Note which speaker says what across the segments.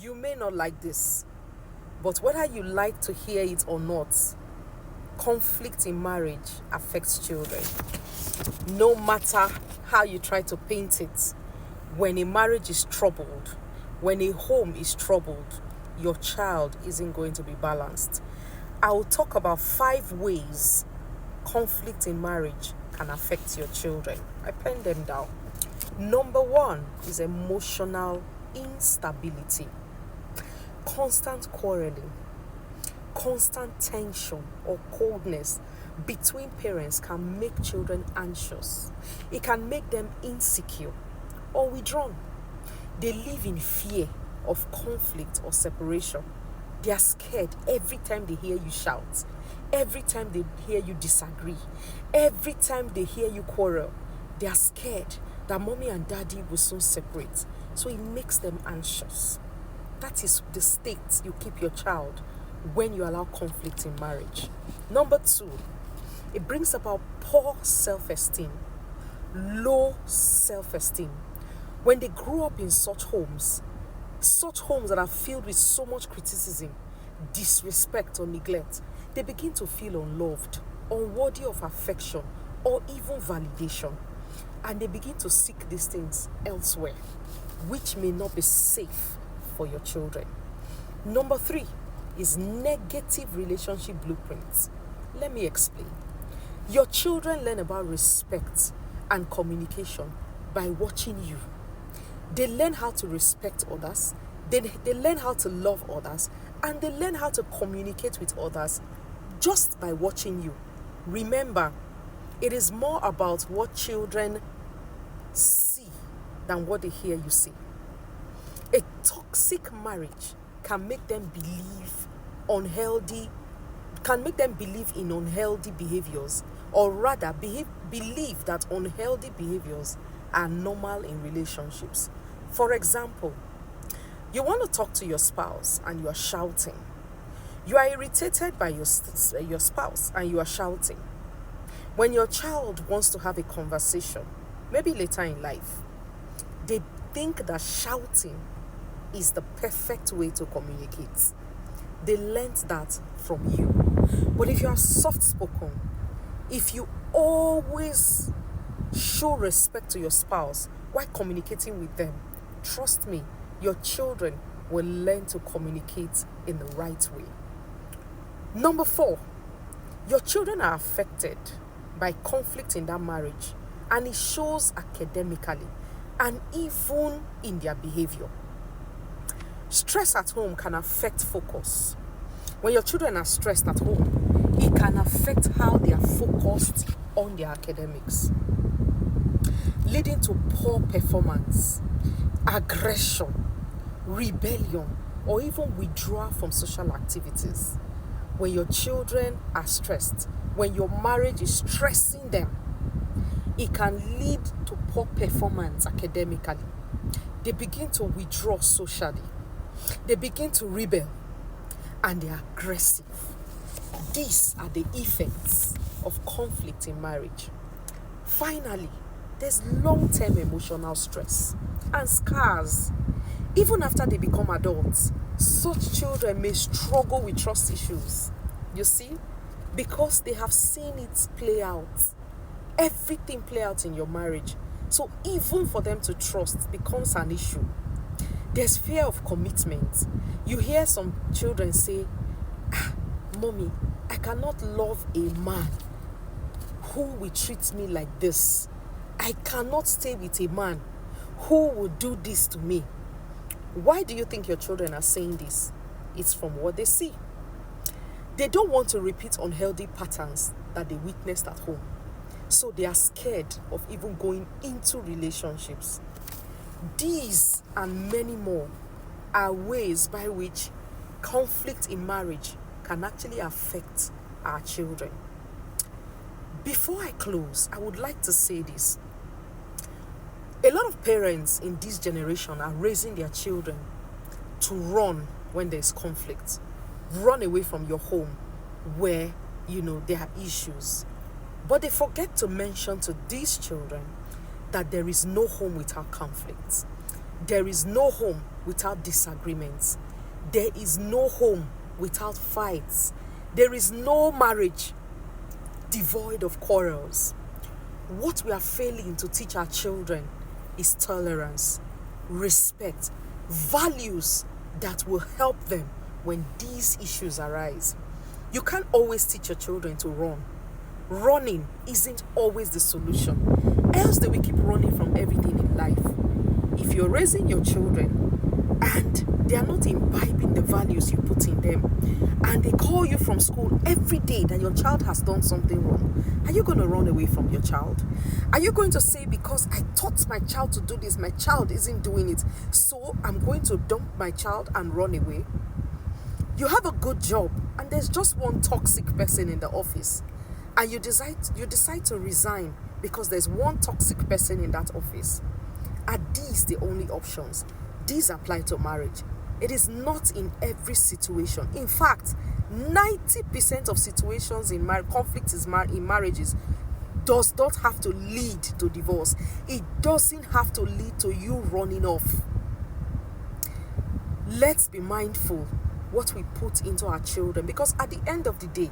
Speaker 1: You may not like this, but whether you like to hear it or not, conflict in marriage affects children. No matter how you try to paint it, when a marriage is troubled, when a home is troubled, your child isn't going to be balanced. I will talk about 5 ways conflict in marriage can affect your children. I pen them down. Number 1 is emotional instability. Constant quarreling, constant tension or coldness between parents can make children anxious. It can make them insecure or withdrawn. They live in fear of conflict or separation. They are scared every time they hear you shout, every time they hear you disagree, every time they hear you quarrel. They are scared that mommy and daddy will soon separate. So it makes them anxious. That is the state you keep your child when you allow conflict in marriage. Number 2, it brings about poor self-esteem, low self-esteem. When they grow up in such homes that are filled with so much criticism, disrespect or neglect, they begin to feel unloved, unworthy of affection or even validation. And they begin to seek these things elsewhere, which may not be safe for your children. Number 3 is negative relationship blueprints. Let me explain. Your children learn about respect and communication by watching you. They learn how to respect others, they learn how to love others, and they learn how to communicate with others just by watching you. Remember, it is more about what children see than what they hear you say. A toxic marriage can make them believe in unhealthy behaviors, or rather believe that unhealthy behaviors are normal in relationships. For example, you want to talk to your spouse and you are shouting. You are irritated by your spouse and you are shouting. When your child wants to have a conversation, maybe later in life, they think that shouting is the perfect way to communicate. They learnt that from you. But if you are soft-spoken, if you always show respect to your spouse while communicating with them, trust me, your children will learn to communicate in the right way. Number 4, your children are affected by conflict in that marriage, and it shows academically and even in their behavior. Stress at home can affect focus. When your children are stressed at home, it can affect how they are focused on their academics, leading to poor performance, aggression, rebellion, or even withdrawal from social activities. When your children are stressed, when your marriage is stressing them, it can lead to poor performance academically. They begin to withdraw socially. They begin to rebel, and they are aggressive. These are the effects of conflict in marriage. Finally, there's long-term emotional stress and scars. Even after they become adults, such children may struggle with trust issues. You see, because they have seen it play out. Everything play out in your marriage. So even for them to trust becomes an issue. There's fear of commitment. You hear some children say, Mommy, I cannot love a man who will treat me like this. I cannot stay with a man who will do this to me. Why do you think your children are saying this? It's from what they see. They don't want to repeat unhealthy patterns that they witnessed at home. So they are scared of even going into relationships. These and many more are ways by which conflict in marriage can actually affect our children. Before I close, I would like to say this. A lot of parents in this generation are raising their children to run when there's conflict. Run away from your home where, there are issues. But they forget to mention to these children that there is no home without conflict. There is no home without disagreements. There is no home without fights. There is no marriage devoid of quarrels. What we are failing to teach our children is tolerance, respect, values that will help them when these issues arise. You can't always teach your children to run. Running isn't always the solution. Else they will keep running from everything in life. If you're raising your children and they are not imbibing the values you put in them, and they call you from school every day that your child has done something wrong, are you going to run away from your child? Are you going to say, because I taught my child to do this, my child isn't doing it, so I'm going to dump my child and run away? You have a good job and there's just one toxic person in the office, and you decide to resign because there's one toxic person in that office. Are these the only options? These apply to marriage. It is not in every situation. In fact, 90% of situations in conflicts in marriages does not have to lead to divorce. It doesn't have to lead to you running off. Let's be mindful what we put into our children, because at the end of the day,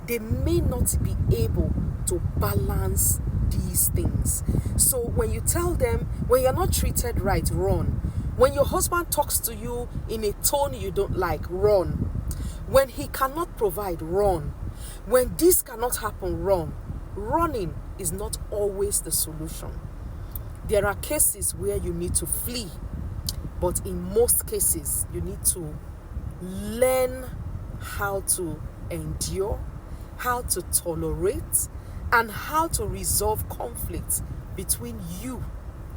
Speaker 1: they may not be able to balance these things. So when you tell them, when you're not treated right, run. When your husband talks to you in a tone you don't like, run. When he cannot provide, run. When this cannot happen, run. Running is not always the solution. There are cases where you need to flee, but in most cases, you need to learn how to endure, how to tolerate, and how to resolve conflicts between you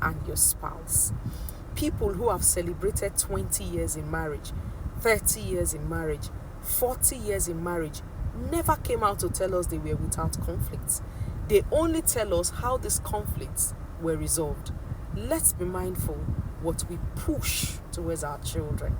Speaker 1: and your spouse. People who have celebrated 20 years in marriage, 30 years in marriage, 40 years in marriage, never came out to tell us they were without conflicts. They only tell us how these conflicts were resolved. Let's be mindful what we push towards our children.